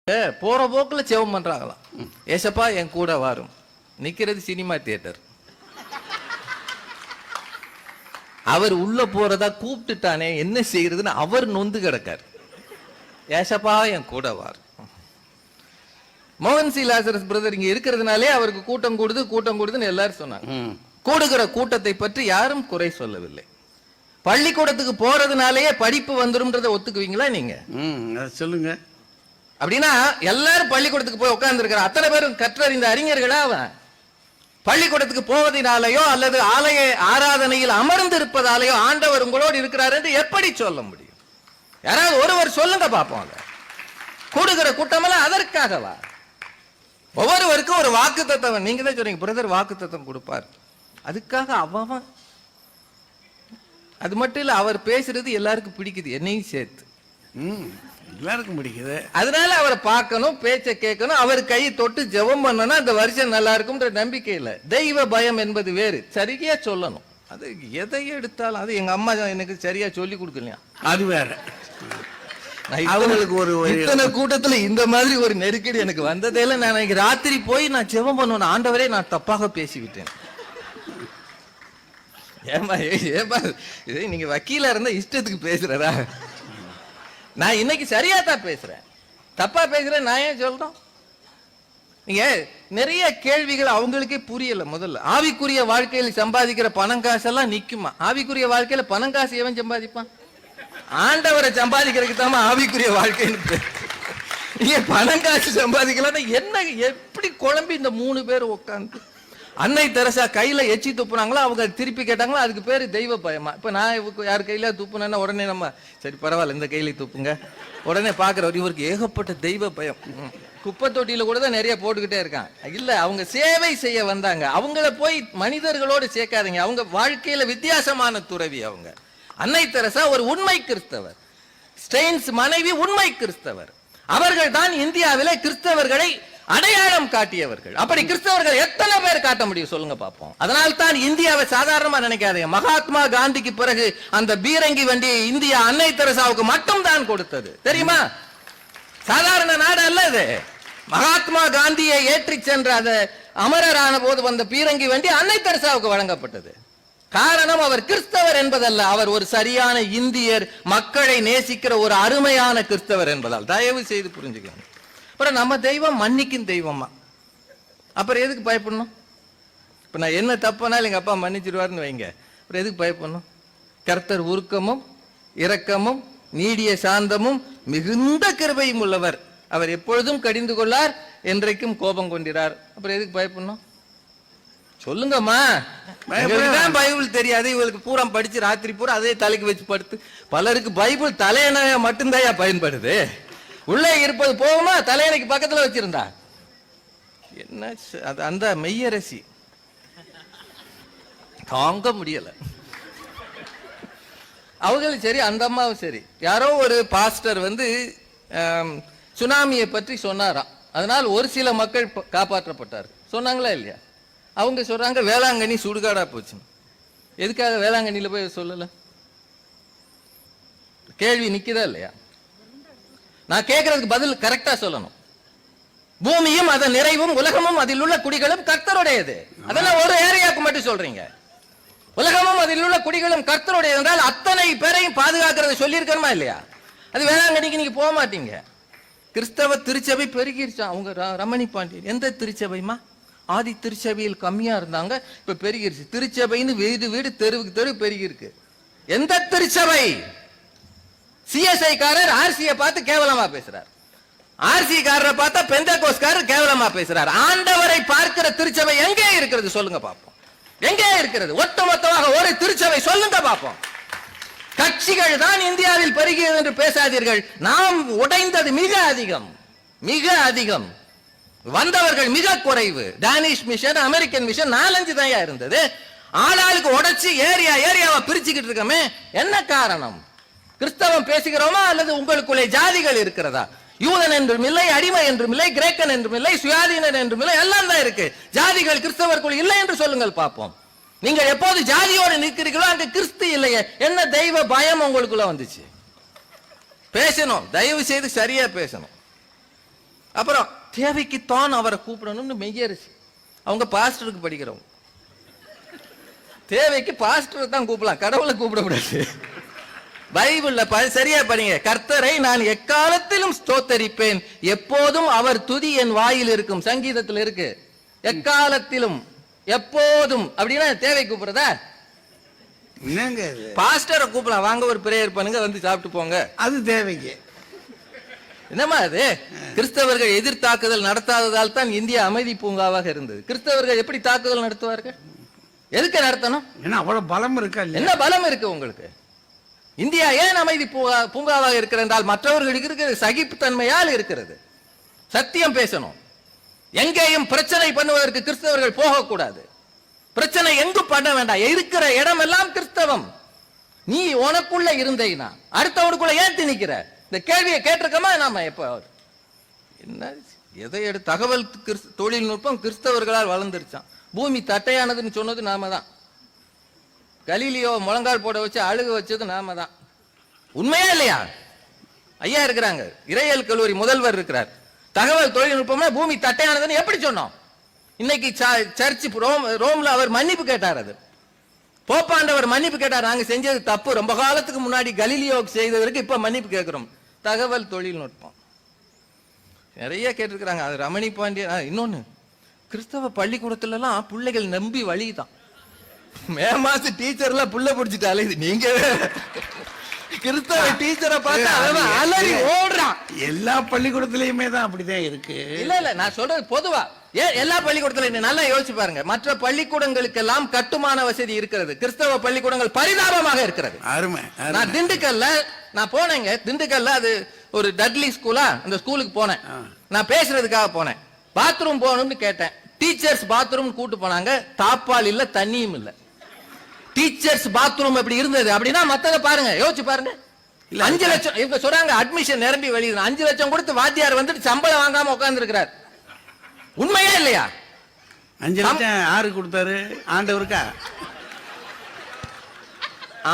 போற போக்குல செவம் பண்றாங்களாம். ஏசப்பா என் கூட வரும். நிக்கிறது சினிமா தியேட்டர். அவர் உள்ள போறதா கூப்பிட்டுட்டானே என்ன செய்யறதுன்னு அவர் நொந்து கிடக்கார். ஏசப்பா என் கூட வார். மோகன் சி லாசரஸ் பிரதர் இங்க இருக்கிறதுனாலே அவருக்கு கூட்டம் கூடுதுன்னு எல்லாரும் சொன்னாங்க. கூடுகிற கூட்டத்தை பற்றி யாரும் குறை சொல்லவில்லை. பள்ளிக்கூடத்துக்கு போறதுனாலேயே படிப்பு வந்துரும்ன்றதை ஒத்துக்குவீங்களா நீங்க? சொல்லுங்க. அப்படின்னா எல்லாரும் பள்ளிக்கூடத்துக்கு போய் உட்கார்ந்து இருக்கிற அத்தனை பேரும் கற்றறிந்த அறிஞர்களா? அவன் பள்ளிக்கூடத்துக்கு போவதனாலேயோ அல்லது ஆலய ஆராதனையில் அமர்ந்து இருப்பதாலேயோ ஆண்டவர் உங்களோடு இருக்கிறார் என்று எப்படி சொல்ல முடியும்? யாராவது ஒருவர் சொல்லுங்க பார்ப்போம். கூடுகிற கூட்டமெல்லாம் அதற்காகவா? ஒவ்வொருவருக்கும் ஒரு வாக்கு தத்துவம். நீங்க தான் சொன்னீங்க பிரதர் வாக்கு தத்துவம் கொடுப்பார். அதுக்காக அவன் அது மட்டும் இல்ல, அவர் பேசுறது எல்லாருக்கும் பிடிக்குது, என்னையும் சேர்த்து எல்லாருக்கும் பிடிக்குது. அதனால அவரை பார்க்கணும், பேச்சை கேட்கணும், அவர் கை தொட்டு ஜெபம் பண்ணணும். அந்த வருஷம் நல்லா இருக்கும்ன்ற நம்பிக்கை இல்ல. தெய்வ பயம் என்பது வேறு. சரியா சொல்லணும். அது எதை எடுத்தாலும் அது எங்க அம்மா எனக்கு சரியா சொல்லி கொடுக்கலையா, அது வேற. அவங்களுக்கு ஒரு இத்தனை கூட்டத்துல இந்த மாதிரி ஒரு நெருக்கடி எனக்கு வந்ததே இல்லை. நான் ராத்திரி போய் நான் ஜெபம் பண்ணுவேன், ஆண்டவரே நான் தப்பாக பேசிவிட்டேன். ஏமா ஏமா நீங்க வக்கீலா இருந்தா இஷ்டத்துக்கு பேசுறதா? நான் இன்னைக்கு சரியா தான் பேசுறேன், தப்பா பேசுறேன் நான் ஏன் சொல்றோம்? நீங்க நிறைய கேள்விகள் அவங்களுக்கே புரியல. முதல்ல ஆவிக்குரிய வாழ்க்கையில் சம்பாதிக்கிற பணம் காசெல்லாம் நிக்குமா? ஆவிக்குரிய வாழ்க்கையில பணம் காசு எவன் சம்பாதிப்பான்? ஆண்டவரை சம்பாதிக்கிறதுக்கு தான் ஆவிக்குரிய வாழ்க்கைன்னு. நீங்க பணம் காசு சம்பாதிக்கலாம் என்ன? எப்படி குழம்பி இந்த 3 பேர் உட்காந்து அன்னை தெரசா கையில எச்சி துப்புனாங்களோ அவங்க திருப்பி கேட்டாங்களோ அதுக்கு பேரு தெய்வ பயமா? இப்ப நான் யார் கையில துப்புனா உடனே நம்ம சரி பரவாயில்ல இந்த கையில துப்புங்க, உடனே பாக்குறவர் இவருக்கு ஏகப்பட்ட தெய்வ பயம். குப்பை தொட்டியில கூட தான் நிறைய போட்டுக்கிட்டே இருக்கான். இல்ல, அவங்க சேவை செய்ய வந்தாங்க. அவங்கள போய் மனிதர்களோடு சேர்க்காதீங்க. அவங்க வாழ்க்கையில வித்தியாசமான துறவி. அவங்க அன்னை தெரசா ஒரு உண்மை கிறிஸ்தவர். ஸ்டெயின்ஸ் மனைவி உண்மை கிறிஸ்தவர். அவர்கள் தான் இந்தியாவிலே கிறிஸ்தவர்களை அடையாளம் காட்டியவர்கள். அப்படி கிறிஸ்தவர்கள் எத்தனை பேர் காட்ட முடியும் சொல்லுங்க பாப்போம். அதனால் தான் இந்தியாவை சாதாரணமா நினைக்காதீங்க. மகாத்மா காந்திக்கு பிறகு அந்த பீரங்கி வண்டியை இந்தியா அன்னை தெரசாவுக்கு மட்டும் தான் கொடுத்தது, தெரியுமா? சாதாரண நாடு அல்ல இது. மகாத்மா காந்தியை ஏற்றி சென்ற அந்த அமரரான போது வந்த பீரங்கி வண்டி அன்னை தெரசாவுக்கு வழங்கப்பட்டது. காரணம் அவர் கிறிஸ்தவர் என்பதல்ல, அவர் ஒரு சரியான இந்தியர், மக்களை நேசிக்கிற ஒரு அருமையான கிறிஸ்தவர் என்பதால். தயவு செய்து புரிஞ்சுக்கணும். அப்புறம் நம்ம தெய்வம் மன்னிக்கும் தெய்வமா? அப்புறம் எதுக்கு பயப்படணும்? இப்ப நான் என்ன தப்புனாலும் எங்க அப்பா மன்னிச்சிருவாருன்னு வைங்க, அப்புறம் எதுக்கு பயப்படணும்? கர்த்தர் உருக்கமும் இரக்கமும் நீடிய சாந்தமும் மிகுந்த கிருபையும் உள்ளவர், அவர் எப்பொழுதும் கடிந்து கொள்ளார், என்றைக்கும் கோபம் கொண்டிறார். அப்புறம் எதுக்கு பயப்படணும் சொல்லுங்கம்மா? பைபிள் தெரியாது, இவளுக்கு பூரா படிச்சு ராத்திரி பூரா அதே தலைக்கு வச்சு படுத்து. பலருக்கு பைபிள் தலையணையா மட்டும்தான் பயன்படுது. உள்ளே இருப்பது போகுமா? தலையணைக்கு பக்கத்துல வச்சிருந்தா என்ன? அது அந்த மெய்யரசி தாங்க முடியல. அவங்களும் சரி அந்த அம்மாவும் சரி. யாரோ ஒரு பாஸ்டர் சுனாமியை பற்றி சொன்னாராம். அதனால் ஒரு சில மக்கள் காப்பாற்றப்பட்டார். சொன்னாங்களா இல்லையா? அவங்க சொல்றாங்க வேளாங்கண்ணி சுடுகாடா போச்சு. எதுக்காக வேளாங்கண்ணியில போய் சொல்லல? கேள்வி நிக்குதா இல்லையா? நான் கேட்கறதுக்கு பதில் கரெக்டா சொல்லணும். பூமியும் அதன் நிறைவும் உலகமும் அதில் உள்ள குடிகளும் கர்த்தருடையது. அதெல்லாம் ஒரு ஏரியாவுக்கு மட்டும் சொல்றீங்க. உலகமும் அதில் உள்ள குடிகளும் கர்த்தருடையது என்றால் அத்தனை பேரையும் பாதுகாக்கிறத சொல்லி இருக்கணுமா இல்லையா? அது வேளாங்கண்ணிக்கு நீங்க போக மாட்டீங்க. கிறிஸ்தவ திருச்சபை பெருகிருச்சா? அவங்க ரமணி பாண்டியன் எந்த திருச்சபைமா? ஆதி திருச்சபையில் கம்மியா இருந்தாங்க, இப்ப பெருகிருச்சு. திருச்சபைன்னு வீடு வீடு தெருவுக்கு தெரு பெருகி இருக்கு. எந்த திருச்சபை? சிஎஸ்ஐ காரர் ஆர்சியை பார்த்து கேவலமா பேசுறார், ஆர்சி காரரை பார்த்தா பெந்தகோஸ்காரர் கேவலமா பேசுறார். ஆண்டவரை பார்க்கிற திருச்சபை எங்கே இருக்கிறது சொல்லுங்க பாப்போம். எங்கே இருக்கிறது? ஒட்டுமொத்தமாக ஒரு திருச்சபை சொல்லுங்க பாப்போம். கட்சிகள் தான் இந்தியாவில் பெருகியது என்று பேசாதீர்கள். நாம் உடைந்தது மிக அதிகம், மிக அதிகம். வந்தவர்கள் மிக குறைவு. டானிஷ் மிஷன், அமெரிக்கன் மிஷன் 4-5 தான் இருந்தது. ஆளாளுக்கு உடைச்சு ஏரியாவை பிரிச்சுக்கிட்டு இருக்கமே, என்ன காரணம்? கிறிஸ்தவம் பேசுகிறோமா அல்லது உங்களுக்குள்ளே ஜாதிகள் இருக்கிறதா? யூதன் என்றும் இல்லை, அடிமை என்றும் இல்லை, கிரேக்கன் என்றும் இல்லை, சுயாதீனன் என்றும் இல்லை, எல்லாம் தான் இருக்கு. ஜாதிகள் கிறிஸ்தவருக்குள் இல்லை என்று சொல்லுங்கள் பார்ப்போம். நீங்கள் எப்போது ஜாதியோடு நிற்கிறீர்களோ அங்க கிறிஸ்து இல்லையே. என்ன தெய்வ பயம் உங்களுக்குள்ள வந்துச்சு? பேசணும், தயவு செய்து சரியா பேசணும். அப்புறம் தேவைக்குத்தான் அவரை கூப்பிடணும்னு மெய்யரசி, அவங்க பாஸ்டருக்கு படிக்கிறவங்க. தேவைக்கு பாஸ்டர் தான் கூப்பிடலாம், கடவுளை கூப்பிடக்கூடாது. பைபிள்ல சரியா படிங்க. கர்த்தரை நான் எக்காலத்திலும் ஸ்தோத்தரிப்பேன், எப்போதும் அவர் துதி என் வாயில் இருக்கும். சங்கீதத்தில் இருக்கு, எக்காலத்திலும் எப்போதும். அப்படின்னா தேவை கூப்பிடுறதா? என்னங்க பாஸ்டரை கூப்பிடலாம், வாங்க ஒரு பிரேயர் பண்ணுங்க, வந்து சாப்பிட்டு போங்க, அது தேவைக்கு. என்னமா அது? கிறிஸ்தவர்கள் எதிர் தாக்குதல் நடத்தாததால் தான் இந்தியா அமைதி பூங்காவாக இருந்தது. கிறிஸ்தவர்கள் எப்படி தாக்குதல் நடத்துவார்கள்? எதுக்கு நடத்தணும்? ஏன்னா அவ்வளவு பலம் இருக்கா? என்ன பலம் இருக்கு உங்களுக்கு? இந்தியா ஏன் அமைதி பூங்காவாக இருக்கிறது என்றால் மற்றவர்களுக்கு இருக்கிற சகிப்புத்தன்மையால் இருக்கிறது. சத்தியம் பேசணும். எங்கேயும் பிரச்சனை பண்ணுவதற்கு கிறிஸ்தவர்கள் போகக்கூடாது. பிரச்சனை எங்கும் பண்ண வேண்டாம். இருக்கிற இடம் எல்லாம் கிறிஸ்தவம். நீ உனக்குள்ள இருந்தீனா அடுத்தவனுக்குள்ள ஏன் திணிக்கிற? இந்த கேள்வியை கேட்டிருக்கமா நாம? எப்ப என்ன எதை எடுத்து தகவல் தொழில்நுட்பம் கிறிஸ்தவர்களால் வளர்ந்துருச்சான். பூமி தட்டையானதுன்னு சொன்னது நாம தான். கலீலியோ முழங்கால் போட வச்சு அழுக வச்சது நாம தான். உண்மையா இல்லையா? ஐயா இருக்கிறாங்க, இறையியல் கல்லூரி முதல்வர் இருக்கிறார். தகவல் தொழில்நுட்பம்னா பூமி தட்டையானதுன்னு எப்படி சொன்னோம்? இன்னைக்கு சர்ச் ரோம்ல அவர் மன்னிப்பு கேட்டார். அது போப்பாண்டவர் மன்னிப்பு கேட்டார். நாங்க செஞ்சது தப்பு, ரொம்ப காலத்துக்கு முன்னாடி கலீலியோ செய்ததற்கு இப்ப மன்னிப்பு கேட்கிறோம். தகவல் தொழில்நுட்பம் நிறைய கேட்டிருக்கிறாங்க. அது ரமணி பாண்டியன். இன்னொன்னு, கிறிஸ்தவ பள்ளிக்கூடத்துல எல்லாம் பிள்ளைகள் நம்பி வழிதான். மே மாச டீச்சர்ல புள்ள பிடிச்சிட்டு அலையுது. நீங்க கிறிஸ்தவ டீச்சரை பார்த்து அவன் அலறி ஓடுறான். எல்லா பள்ளிக்கூடத்திலயுமே தான் அப்படிதான் இருக்கு. இல்ல நான் சொல்றது பொதுவா. எல்லா பள்ளிக்கூடத்திலும் நல்லா யோசிச்சு பாருங்க. மற்ற பள்ளிக்கூடங்களுக்கு எல்லாம் கட்டுமான வசதி இருக்கிறது, கிறிஸ்தவ பள்ளிக்கூடங்கள் பரிதாபமாக இருக்கிறது. அருமை. நான் திண்டுக்கல்ல நான் போனேங்க. திண்டுக்கல்ல அது ஒரு டட்லி ஸ்கூலா, அந்த ஸ்கூலுக்கு போனேன். நான் பேசுறதுக்காக போனேன். பாத்ரூம் போகணும்னு கேட்டேன். டீச்சர்ஸ் பாத்ரூம் கூட்டு போனாங்க. தாப்பால் இல்ல, தண்ணியும் இல்ல. டீச்சர்ஸ் பாத்ரூம் எப்படி இருந்தது அப்படின்னா மத்தத பாருங்க, யோசிச்சு பாருங்க. 5 லட்சம் இவங்க சொல்றாங்க அட்மிஷன் நிரம்பி வெளியில 5 லட்சம் கொடுத்து வாத்தியார் வந்துட்டு சம்பளம் வாங்காம உட்கார்ந்து இருக்கிறார். உண்மையா இல்லையா? 5 லட்சம் யாரு கொடுத்தாரு? ஆண்டவருக்கா?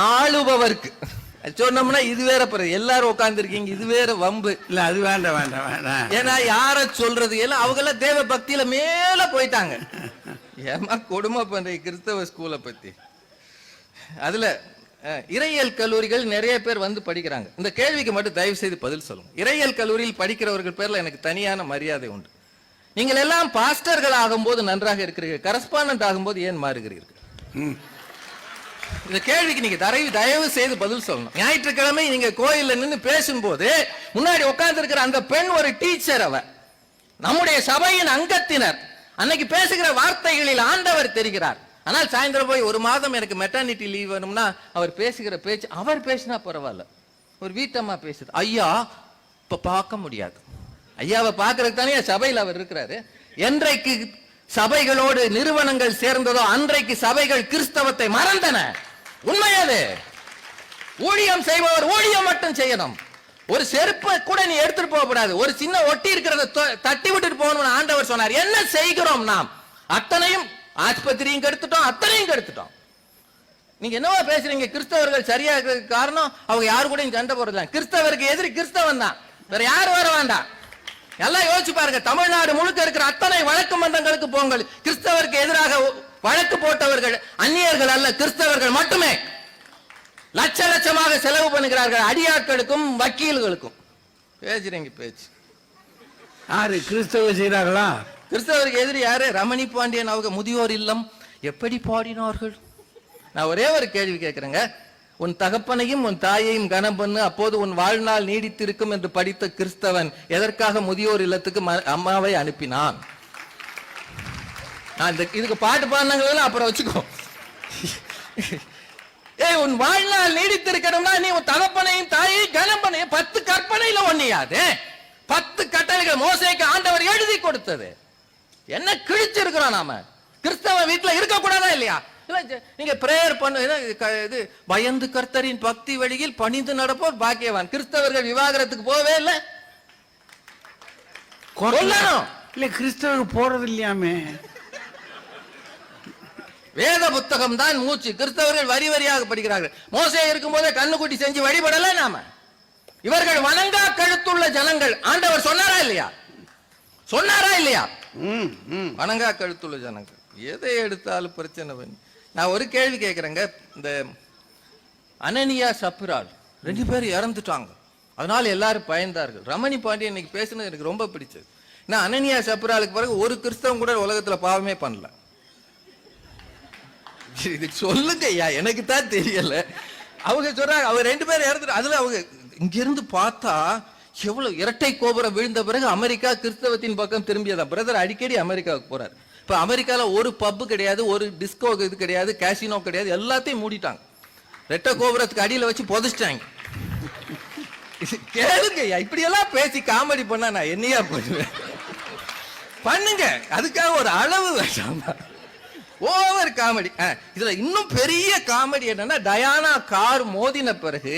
ஆளுபவருக்கு சொன்னோம்னா இது வேற பிறகு எல்லாரும் உட்கார்ந்து இருக்கீங்க, இது வேற வம்பு. இல்ல அது வேண்டாம் வேண்டாம் வேண்டாம். ஏன்னா யார சொல்றது எல்லாம் அவங்க எல்லாம் தேவ பக்தியில மேல போயிட்டாங்க. ஏமா கொடுமை பண்ற கிறிஸ்தவ ஸ்கூலை பத்தி. அதுல இறையியல் கல்லூரிகள் நிறைய பேர் வந்து படிக்கிறாங்க. இந்த கேள்விக்கு மட்டும் தயவு செய்து பதில் சொல்லுங்க. இறையியல் கல்லூரியில் படிக்கிறவர்கள் பேர்ல எனக்கு தனியான மரியாதை உண்டு. நீங்கள் எல்லாம் பாஸ்டர்கள் ஆகும்போது நன்றாக இருக்கிறீர்கள், கரஸ்பாண்டன்ட் ஆகும்போது ஏன் மாறுகிறீர்கள்? இந்த கேள்விக்கு நீங்க தயவு செய்து பதில் சொல்லணும். ஞாயிற்றுக்கிழமை நீங்க கோயில்ல நின்று பேசும்போது முன்னாடி உட்கார்ந்து இருக்கிற அந்த பெண் ஒரு டீச்சர், அவ நம்முடைய சபையின் அங்கத்தினர். அன்னைக்கு பேசுகிற வார்த்தைகளில் ஆண்டவர் தெரிகிறார். ஆனால் சாயந்தரம் போய் 1 மாதம் எனக்கு மெட்டர்னிட்டி லீவ் வேணும்னா அவர் பேசுகிற பேச்சு, அவர் பேசினா பரவாயில்ல, ஒரு வீட்டம்மா பேசுது, ஐயா இப்ப பார்க்க முடியாது. ஐயாவை பார்க்கறதுக்கு தானே சபையில் அவர் இருக்கிறாரு. என்றைக்கு சபைகளோடு நிறுவனங்கள் சேர்ந்ததோ அன்றைக்கு சபைகள் கிறிஸ்தவத்தை மறந்தன. உண்மையாது. ஊழியம் செய்பவர் ஊழியம் மட்டும் செய்யணும். ஒரு செருப்பை கூட நீ எடுத்துட்டு போக கூடாது. ஒரு சின்ன ஒட்டி இருக்கிறத தட்டி விட்டுட்டு போகணும்னு ஆண்டவர் சொன்னார். என்ன செய்கிறோம் நாம்? அத்தனையும் ஆஸ்பத்திரியும் கெடுத்துட்டோம், அத்தனையும் கெடுத்துட்டோம். நீங்க என்னவா பேசுறீங்க? கிறிஸ்தவர்கள் சரியா இருக்கிறதுக்கு காரணம் அவங்க யாரு கூட சண்டை போடுறதுதான். கிறிஸ்தவருக்கு எதிரி கிறிஸ்தவன் தான், வேற யாரும் வர வேண்டாம். எல்லாம் யோசிச்சு பாருங்க. தமிழ்நாடு முழுக்க இருக்கிற அத்தனை வழக்கு மன்றங்களுக்கு போங்கள். கிறிஸ்தவருக்கு எதிராக வழக்கு போட்டவர்கள் அந்நியர்கள் அல்ல, கிறிஸ்தவர்கள் மட்டுமே. லட்ச லட்சமாக செலவு பண்ணுகிறார்கள் அடியாட்களுக்கும் வக்கீல்களுக்கும். பேசுறீங்க பேச்சு. யாரு கிறிஸ்தவ செய்யறாங்களா? கிறிஸ்தவருக்கு எதிரி யாரு? ரமணி பாண்டியன் அவங்க முதியோர் இல்லம் எப்படி பாடினார்கள். நான் ஒரே ஒரு கேள்வி கேட்கிறேங்க. உன் தகப்பனையும் உன் தாயையும் கனம் பண்ணு, அப்போது உன் வாழ்நாள் நீடித்திருக்கும் என்று படித்த கிறிஸ்தவன் எதற்காக முதியோர் இல்லத்துக்கு அம்மாவை அனுப்பினான்? இதுக்கு பாட்டு பாடினாங்களா அப்புறம் வச்சுக்கோ. உன் வாழ்நாள் நீடித்திருக்கணும்னா நீ உன் தகப்பனையும் தாயையும் கனம் பண்ண. 10 கற்பனையில ஒண்ணியாது, 10 கட்டளைகள் மோசேக்கு ஆண்டவர் எழுதி கொடுத்தது. என்ன கிழிச்சிருக்கிறோம் நாம? கிறிஸ்தவ வீட்டுல இருக்க கூடாதா இல்லையா? நீங்க பிரேயர் பண்ண இது பயந்து கர்த்தரின் பக்தி வழியில் பணிந்து நடப்போர் பாக்கியவான். கிறிஸ்தவர்கள் விவாகரத்துக்கு போவே இல்லை. இல்ல கிறிஸ்தவர்கள் போறது இல்லையாமே. வேத புத்தகம் தான் மூச்சு. கிறிஸ்தவர்கள் வரி வரியாக படிக்கிறார்கள். மோசே இருக்கும் போதே கண்ணுக்குட்டி செஞ்சு வழிபடல நாம. இவர்கள் வணங்கா கழுத்துள்ள ஜனங்கள். ஆண்டவர் சொன்னாரா இல்லையா? சொன்னாரா இல்லையா? ம், ம். வணங்கா கழுத்துள்ள ஜனங்கள் எதை எடுத்தாலும் பிரச்சனை பண்ணி. நான் ஒரு கேள்வி கேட்கிறேங்க. இந்த அனனியா சப்புரால் 2 பேரும் இறந்துட்டாங்க, அதனால எல்லாரும் பயந்தார்கள். ரமணி பாண்டியன் இன்னைக்கு பேசுனது எனக்கு ரொம்ப பிடிச்சது. நான் அனனியா சப்புராலுக்கு பிறகு ஒரு கிறிஸ்தவம் கூட உலகத்துல பாவமே பண்ணல. இது சொல்லுங்க ஐயா, எனக்கு தான் தெரியல. அவங்க சொல்றாங்க அவங்க 2 பேரும் இறந்துட்டு, அதுல அவங்க இங்கிருந்து பார்த்தா எவ்வளவு இரட்டை கோபுரம் விழுந்த பிறகு அமெரிக்கா கிறிஸ்தவத்தின் பக்கம் திரும்பியதான். பிரதர் அடிக்கடி அமெரிக்காவுக்கு போறாரு. இப்ப அமெரிக்கால ஒரு பப்பு கிடையாது, ஒரு டிஸ்கோ இது கிடையாது, கேசினோ கிடையாது, எல்லாத்தையும் மூடிட்டாங்க. ரெட்டை கோபுரத்துக்கு அடியில வச்சு புதைச்சிட்டாங்க. கேளுங்க ஐயா, இப்படி எல்லாம் பேசி காமெடி பண்ணா நான் என்னையா பண்ணுவேன்? பண்ணுங்க, அதுக்காக ஒரு அளவு வேண்டாமா? Over comedy. இதுல இன்னும் பெரிய காமெடி என்னன்னா, டயானா கார் மோதின பிறகு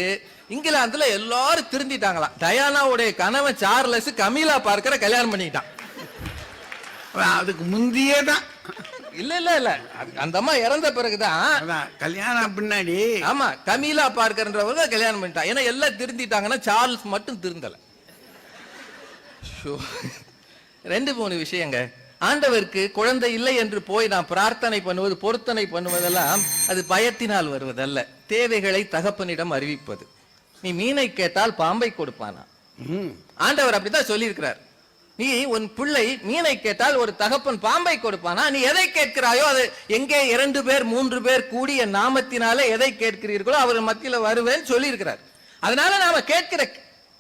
இங்கிலாந்துல எல்லாரும் திருந்திட்டாங்களாம். டயானாவுடைய கணவன் சார்லஸ் கமீலா பார்க்கற கல்யாணம் பண்ணிட்டான். அதுக்கு முந்தியே தான். இல்ல இல்ல இல்ல, அந்த அம்மா இறந்த பிறகுதான் கல்யாணம் பின்னாடி. ஆமா, கமீலா பார்க்கறன்றவங்க கல்யாணம் பண்ணிட்டான். ஏன்னா எல்லாம் திருந்திட்டாங்கன்னா சார்ல்ஸ் மட்டும் திருந்தல. 2-3 விஷயங்க. ஆண்டவருக்கு குழந்தை இல்லை என்று போய் நான் பிரார்த்தனை பண்ணுவது, பொருத்தனை பண்ணுவதெல்லாம் அது பயத்தினால் வருவதல்ல, தேவைகளை தகப்பனிடம் அறிவிப்பது. நீ மீனை கேட்டால் பாம்பை கொடுப்பானா? ஆண்டவர் அப்படித்தான் சொல்லி இருக்கிறார். நீ உன் பிள்ளை மீனை கேட்டால் ஒரு தகப்பன் பாம்பை கொடுப்பானா? நீ எதை கேட்கிறாயோ அது எங்கே 2 பேர் 3 பேர் கூடிய நாமத்தினாலே எதை கேட்கிறீர்களோ அவர் மத்தியில வருவேன்னு சொல்லி இருக்கிறார். அதனால நாம கேட்கிற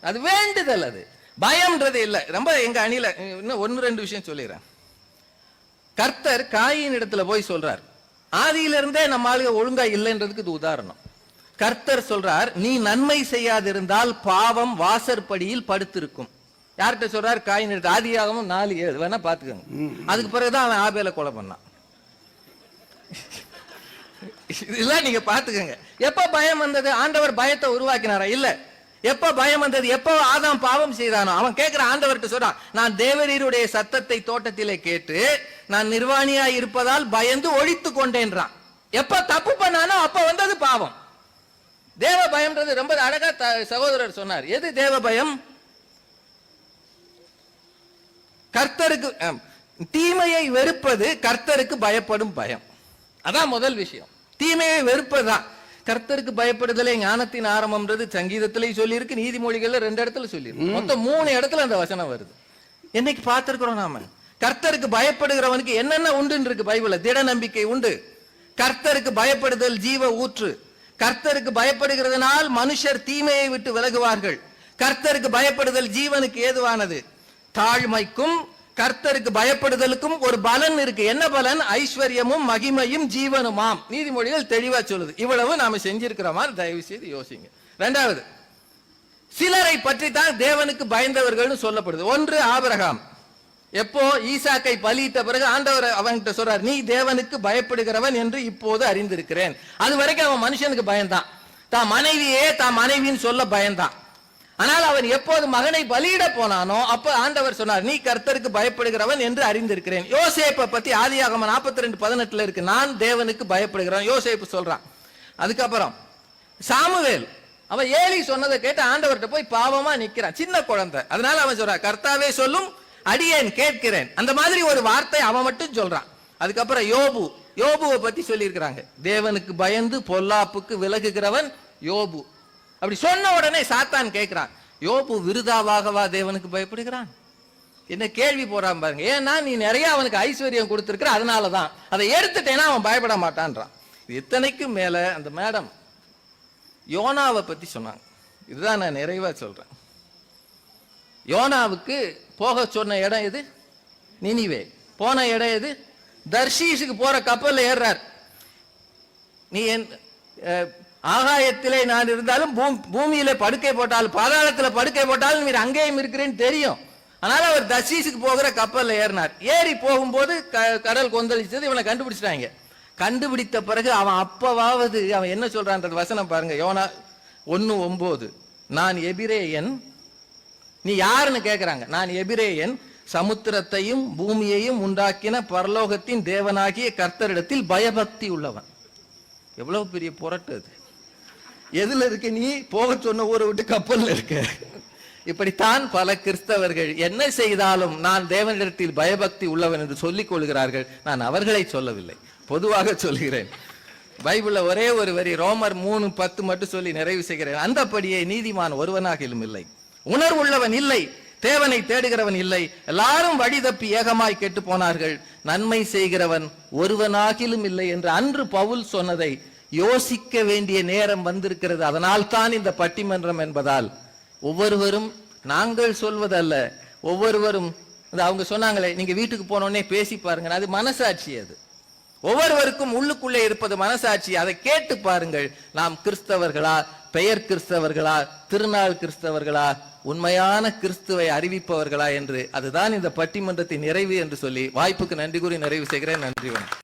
அது வேண்டுதல், அது பயம்ன்றது இல்லை. ரொம்ப எங்க அணில இன்னும் 1-2 விஷயம் சொல்லிடுறேன். கர்த்தர் காயின் இடத்துல போய் சொல்றார், ஆதியிலிருந்தே நம்ம ஆளுக ஒழுங்கா இல்லைன்றதுக்கு இது உதாரணம். கர்த்தர் சொல்றார், நீ நன்மை செய்யாதிருந்தால் பாவம் வாசற்படியில் படுத்திருக்கும். யார்கிட்ட சொல்றார்? காயின் இடத்துல. ஆதியாகமம் 4:7 வேணா பாத்துக்கோங்க. அதுக்கு பிறகுதான் அவன் ஆபேலை கொலை பண்ணான். இதெல்லாம் நீங்க பாத்துக்கோங்க. எப்ப பயம் வந்தது? ஆண்டவர் பயத்தை உருவாக்கினாரா? இல்ல. எப்ப பயம் வந்தது? எப்ப ஆதாம் பாவம் செய்தானோ அவன் கேட்கிற ஆண்டவர்கிட்ட சொல்றான், நான் தேவரீருடைய சத்தத்தை தோட்டத்திலே கேட்டு நான் நிர்வாணியா இருப்பதால் பயந்து ஒழித்து கொண்டேன்றான். எப்ப தப்பு பண்ணானோ அப்ப வந்தது பாவம். தேவ பயம்ன்றது ரொம்ப அழகா சகோதரர் சொன்னார். எது தேவ பயம்? கர்த்தருக்கு தீமையை வெறுப்பது கர்த்தருக்கு பயப்படும் பயம். அதான் முதல் விஷயம். தீமையை வெறுப்பதுதான். கர்த்தருக்கு பயப்படுதலே ஞானத்தின் ஆரம்பம்ன்றது சங்கீதத்திலேயும் சொல்லியிருக்கு, நீதிமொழிகள்ல 2 இடத்துல சொல்லியிருக்கு. மொத்தம் 3 இடத்துல அந்த வசனம் வருது. என்னைக்கு பார்த்திருக்கிறோம் நாம? கர்த்தருக்கு பயப்படுகிறவனுக்கு என்னென்ன உண்டு இருக்கு பைபிள்ல. திட நம்பிக்கை உண்டு. கர்த்தருக்கு பயப்படுதல் ஜீவ ஊற்று. கர்த்தருக்கு பயப்படுகிறதுனால் மனுஷர் தீமையை விட்டு விலகுவார்கள். கர்த்தருக்கு பயப்படுதல் ஜீவனுக்கு ஏதுவானது. தாழ்மைக்கும் கர்த்தருக்கு பயப்படுதலுக்கும் ஒரு பலன் இருக்கு. என்ன பலன்? ஐஸ்வர்யமும் மகிமையும் ஜீவனுமாம். நீதிமொழிகள் தெளிவா சொல்லுது. இவ்வளவு நாம செஞ்சிருக்கிறோமா? தயவு செய்து யோசிங்க. 2வது, சிலரை பற்றி தான் தேவனுக்கு பயந்தவர்கள் சொல்லப்படுது. 1 ஆபிரகாம். எப்போ ஈசாக்கை பலியிட்ட பிறகு ஆண்டவர் அவன்கிட்ட சொல்றார், நீ தேவனுக்கு பயப்படுகிறவன் என்று இப்போது அறிந்திருக்கிறேன். அது வரைக்கும் அவன் மனுஷனுக்கு பயந்தான். தான் மனைவியே தான் மனைவின்னு சொல்ல பயந்தான். ஆனால் அவன் எப்போது மகனை பலியிட போனானோ அப்ப ஆண்டவர் சொன்னார், நீ கர்த்தருக்கு பயப்படுகிறவன் என்று அறிந்திருக்கிறேன். யோசேப்பை பத்தி ஆதியாகமம் 42:18 இருக்கு, நான் தேவனுக்கு பயப்படுகிறேன் யோசேப்பு சொல்றான். அதுக்கப்புறம் சாமுவேல், அவன் ஏலி சொன்னதை கேட்டு ஆண்டவர்கிட்ட போய் பாவமா நிக்கிறான், சின்ன குழந்தை. அதனால அவன் சொல்றான், கர்த்தாவே சொல்லும் அடியேன் கேட்கிறேன். அந்த மாதிரி ஒரு வார்த்தை அவன் மட்டும் சொல்றான். அதுக்கப்புறம் யோபுவை பத்தி சொல்லி இருக்கிறாங்க, தேவனுக்கு பயந்து பொல்லாப்புக்கு விலகுகிறவன் யோபு. அப்படி சொன்ன உடனே சாத்தான் கேட்கிறான், யோபு விருதாவாகவா தேவனுக்கு பயப்படுகிறான்? என்ன கேள்வி போறான் பாருங்க. ஏன்னா நீ நிறைய அவனுக்கு ஐஸ்வர்யம் கொடுத்திருக்கிற, அதனாலதான். அதை எடுத்துட்டேன்னா அவன் பயப்பட மாட்டான்றான். இத்தனைக்கும் மேல அந்த மேடம் யோனாவை பத்தி சொன்னாங்க. இதுதான் நான் நிறைவா சொல்றேன். யோனாவுக்கு போக சொன்ன இடம் எது? நினிவே. போன இடம் எது? தர்ஷீஷுக்கு போற கப்பல்ல ஏறார். நீ ஆகாயத்திலே நான் இருந்தாலும் பூமியில படுக்கை போட்டாலும் பாதாளத்துல படுக்கை போட்டாலும் நீர் அங்கேயும் இருக்கிறேன்னு தெரியும். அதனால அவர் தர்ஷீஷுக்கு போகிற கப்பல்ல ஏறினார். ஏறி போகும்போது கடல் கொந்தளிச்சது, இவனை கண்டுபிடிச்சிட்டாங்க. கண்டுபிடித்த பிறகு அவன் அப்பவாவது அவன் என்ன சொல்றான் வசனம் பாருங்க. யோனா 1:9, நான் எபிரேயன். நீ யாருன்னு கேட்கிறாங்க. நான் எபிரேயன், சமுத்திரத்தையும் பூமியையும் உண்டாக்கின பரலோகத்தின் தேவனாகிய கர்த்தரிடத்தில் பயபக்தி உள்ளவன். எவ்வளவு பெரிய புரட்டு அது. எதுல இருக்க? நீ போக சொன்ன ஊரை விட்டு கப்பல்ல இருக்க. இப்படித்தான் பல கிறிஸ்தவர்கள் என்ன செய்தாலும் நான் தேவனிடத்தில் பயபக்தி உள்ளவன் என்று சொல்லிக் கொள்கிறார்கள். நான் அவர்களை சொல்லவில்லை, பொதுவாக சொல்கிறேன். பைபிள்ல ஒரே ஒரு வரி ரோமர் 3:10 மட்டும் சொல்லி நிறைவு செய்கிறேன். அந்தபடியே நீதிமான் ஒருவனாகிலும் இல்லை, உணர்வுள்ளவன் இல்லை, தேவனை தேடுகிறவன் இல்லை, எல்லாரும் வழி தப்பி ஏகமாய் கெட்டு போனார்கள், நன்மை செய்கிறவன் ஒருவனாகிலும் இல்லை என்று அன்று பவுல் சொன்னதை யோசிக்க வேண்டிய நேரம் வந்திருக்கிறது. அதனால் தான் இந்த பட்டிமன்றம் என்பதால் ஒவ்வொருவரும் நாங்கள் சொல்வதல்ல, ஒவ்வொருவரும் அவங்க சொன்னாங்களே நீங்க வீட்டுக்கு போனோடனே பேசி பாருங்க, அது மனசாட்சி. அது ஒவ்வொருவருக்கும் உள்ளுக்குள்ளே இருப்பது மனசாட்சி. அதை கேட்டு பாருங்கள், நாம் கிறிஸ்தவர்களா, பெயர் கிறிஸ்தவர்களா, திருநாள் கிறிஸ்தவர்களா, உண்மையான கிறிஸ்துவை அறிவிப்பவர்களா என்று. அதுதான் இந்த பட்டிமன்றத்தின் நிறைவு என்று சொல்லி வாய்ப்புக்கு நன்றி கூறி நிறைவு செய்கிறேன். நன்றி, வணக்கம்.